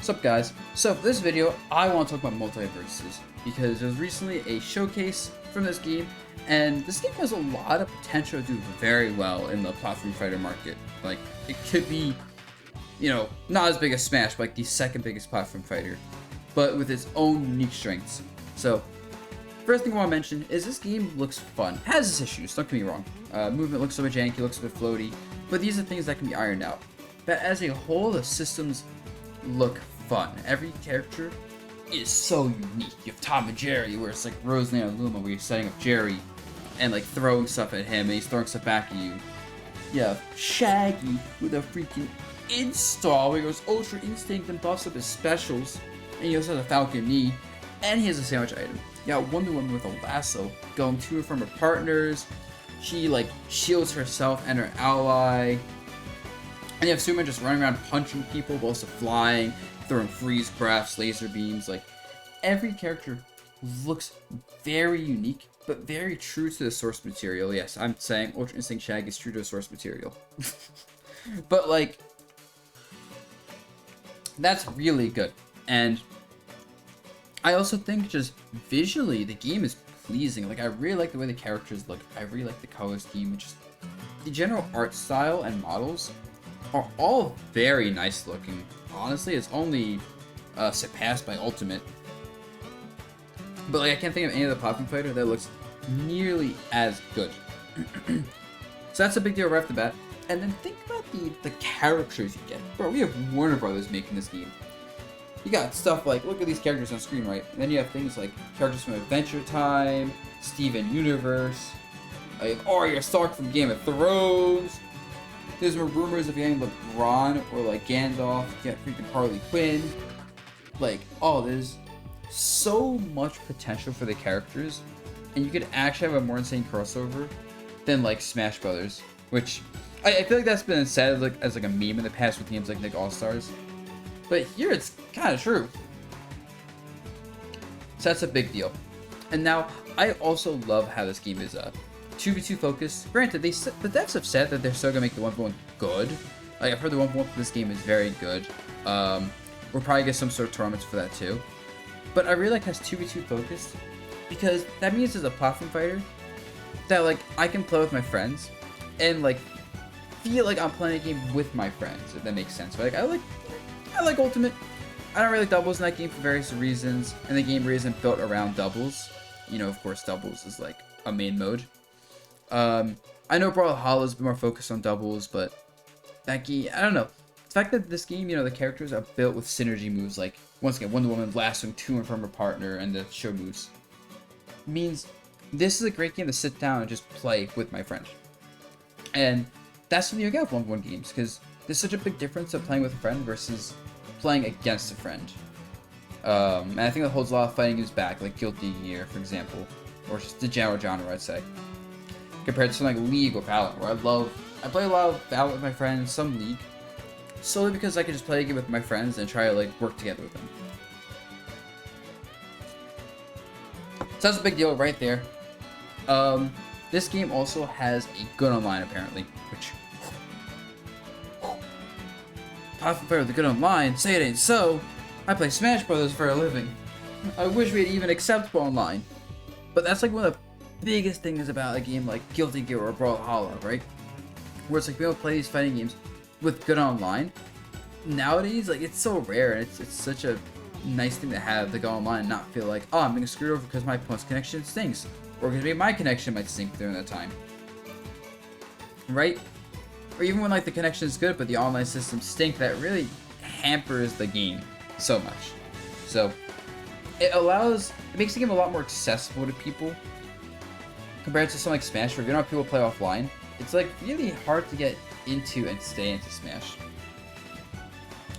What's up, guys? So for this video, I want to talk about Multiversus because there was recently a showcase from this game, and this game has a lot of potential to do very well in the platform fighter market. Like, it could be, not as big as Smash, but like the second biggest platform fighter, but with its own unique strengths. So, first thing I want to mention is this game looks fun. It has its issues, don't get me wrong. Movement looks a bit janky, looks a bit floaty, but these are things that can be ironed out. But as a whole, the systems look fun. Every character is so unique. You have Tom and Jerry, where it's like Roseland and Luma, where you're setting up Jerry and like throwing stuff at him, and he's throwing stuff back at you. You have Shaggy with a freaking install, where he goes Ultra Instinct and buffs up his specials, and he also has a Falcon Knee, and he has a sandwich item. You got Wonder Woman with a lasso, going to and from her partners. She like shields herself and her ally. And you have Superman just running around punching people, but also flying, throwing freeze breaths, laser beams. Like, every character looks very unique, but very true to the source material. Yes, I'm saying Ultra Instinct Shag is true to the source material. But, like, that's really good. And I also think just visually, the game is pleasing. Like, I really like the way the characters look. I really like the color scheme. And just the general art style and models are all very nice looking. Honestly, it's only surpassed by Ultimate. But like, I can't think of any of the platform fighter that looks nearly as good. So that's a big deal right off the bat. And then think about the characters you get. Bro, we have Warner Brothers making this game. You got stuff like, look at these characters on screen, right? And then you have things like characters from Adventure Time, Steven Universe, like Arya Stark from Game of Thrones. There's more rumors of getting LeBron or like Gandalf, get freaking Harley Quinn. Like, oh, there's so much potential for the characters, and you could actually have a more insane crossover than like Smash Brothers, which I feel like that's been said as a meme in the past with games like Nick All-Stars. But here it's kind of true. So that's a big deal. And now, I also love how this game is 2v2 focused. Granted, the devs have said that they're still gonna make the 1v1 good. Like, I've heard the 1v1 for this game is very good. We'll probably get some sort of tournaments for that too. But I really like how it's 2v2 focused, because that means as a platform fighter that like I can play with my friends and like feel like I'm playing a game with my friends, if that makes sense. But like I like Ultimate. I don't really like doubles in that game for various reasons, and the game really isn't built around doubles. Of course, doubles is like a main mode. I know Brawlhalla is a bit more focused on doubles, but that game, I don't know. The fact that this game, the characters are built with synergy moves, like, once again, Wonder Woman lassoing to and from her partner and the show moves, means this is a great game to sit down and just play with my friend. And that's something you get with 1v1 games, because there's such a big difference of playing with a friend versus playing against a friend. And I think that holds a lot of fighting games back, like Guilty Gear, for example, or just the general genre, I'd say, compared to something like League or Valorant, where I play a lot of Valorant with my friends, some League, solely because I can just play a game with my friends and try to like work together with them. So that's a big deal right there. This game also has a good online, apparently, which platform fighter with a good online, say it ain't so. I play Smash Brothers for a living. I wish we had even acceptable online. But that's like one of the biggest things about a game like Guilty Gear or Brawlhalla, right? Where it's like we don't play these fighting games with good online. Nowadays, like, it's so rare, and it's such a nice thing to have to go online and not feel like, oh, I'm being screwed over because my opponent's connection stinks, or because maybe my connection might stink during that time, right? Or even when like the connection is good but the online systems stink, that really hampers the game so much. So it makes the game a lot more accessible to people compared to something like Smash, where if you don't have people play offline, it's like really hard to get into and stay into Smash.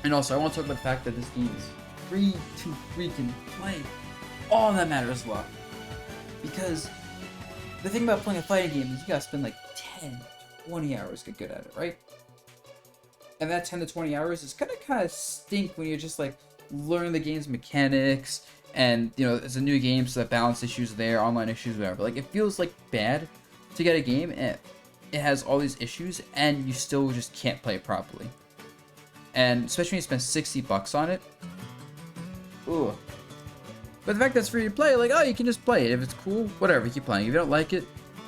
And also, I want to talk about the fact that this game is free to freaking play. All that matters a lot. Because the thing about playing a fighting game is you gotta spend like 10, 20 hours to get good at it, right? And that 10 to 20 hours is gonna kind of stink when you're just like learning the game's mechanics, and it's a new game, so that balance issues are there, online issues, whatever. Like, it feels like bad to get a game and it has all these issues and you still just can't play it properly. And especially when you spend $60 on it, Ooh. But the fact that it's free to play, like, oh, you can just play it. If it's cool, whatever, keep playing. If you don't like it,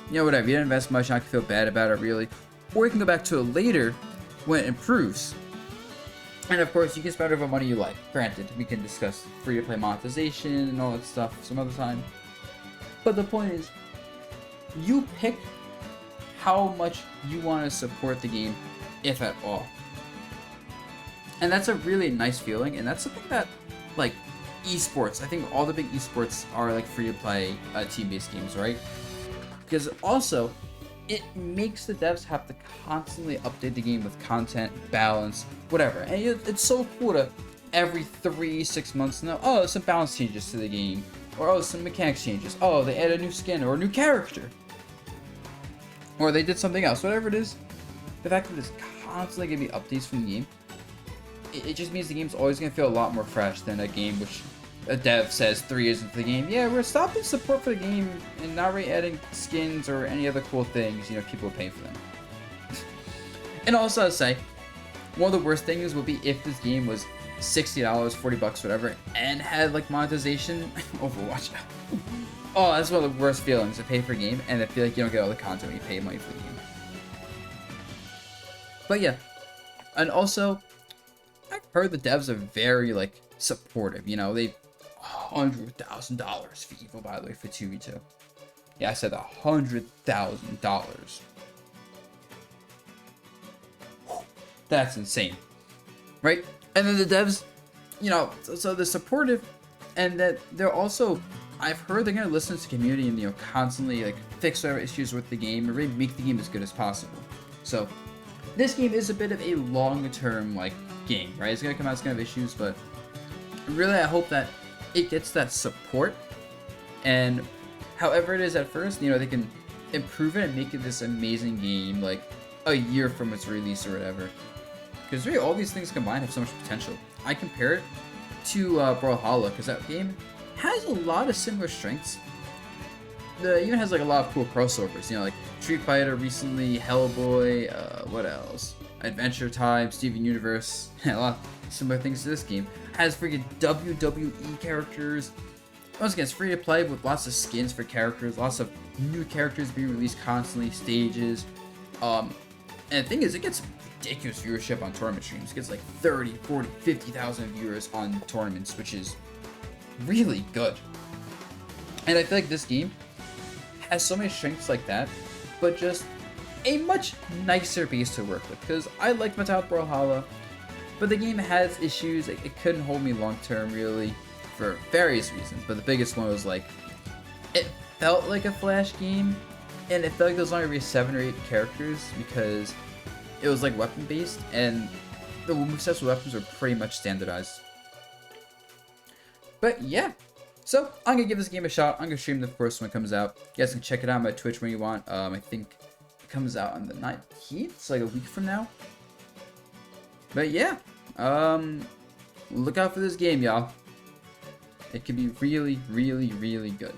you know, whatever. You didn't invest much, not feel bad about it, really. Or you can go back to it later when it improves. And of course, you can spend whatever money you like. Granted, we can discuss free-to-play monetization and all that stuff some other time. But the point is, you pick how much you want to support the game, if at all. And that's a really nice feeling, and that's something that, like, esports, I think all the big esports are like free-to-play team-based games, right? Because also, it makes the devs have to constantly update the game with content, balance, whatever. And it's so cool to every 3-6 months know, oh, some balance changes to the game, or oh, some mechanics changes, oh, they add a new skin or a new character, or they did something else, whatever it is. The fact that there's constantly gonna be updates from the game, it just means the game's always gonna feel a lot more fresh than a game which a dev says 3 years into the game, yeah, we're stopping support for the game and not really adding skins or any other cool things, you know, people are paying for them. And also, I'd say, one of the worst things would be if this game was $60, $40, whatever, and had, like, monetization. Overwatch. Oh, that's one of the worst feelings, to pay for a game, and I feel like you don't get all the content when you pay money for the game. But yeah, and also, I've heard the devs are very, like, supportive, you know, they $100,000 for Evil, by the way, for 2v2. Yeah, I said $100,000. That's insane, right? And then the devs, you know, so they're supportive, and that they're also, I've heard they're gonna listen to the community and, you know, constantly, like, fix whatever issues with the game and really make the game as good as possible. So this game is a bit of a long-term, like, game, right? It's gonna come out, it's gonna have issues, but really I hope that it gets that support, and however it is at first, you know, they can improve it and make it this amazing game, like, a year from its release or whatever. Because really, all these things combined have so much potential. I compare it to Brawlhalla, because that game has a lot of similar strengths. It even has, like, a lot of cool crossovers, you know, like Street Fighter recently, Hellboy, what else? Adventure Time, Steven Universe, a lot of similar things to this game. Has freaking WWE characters. Once again, it's free to play with lots of skins for characters, lots of new characters being released constantly, stages. And the thing is, it gets ridiculous viewership on tournament streams. It gets like 30, 40, 50,000 viewers on tournaments, which is really good. And I feel like this game has so many strengths like that, but just a much nicer base to work with. Because I like my time with Brawlhalla, but the game has issues. It couldn't hold me long term, really, for various reasons. But the biggest one was, like, it felt like a Flash game, and it felt like there was only 7 or 8 characters because it was, like, weapon based, and the movesets with weapons were pretty much standardized. But yeah, so I'm gonna give this game a shot. I'm gonna stream the first when it comes out. You guys can check it out on my Twitch when you want. I think it comes out on the 19th, so like a week from now. But yeah, look out for this game, y'all. It could be really, really, really good.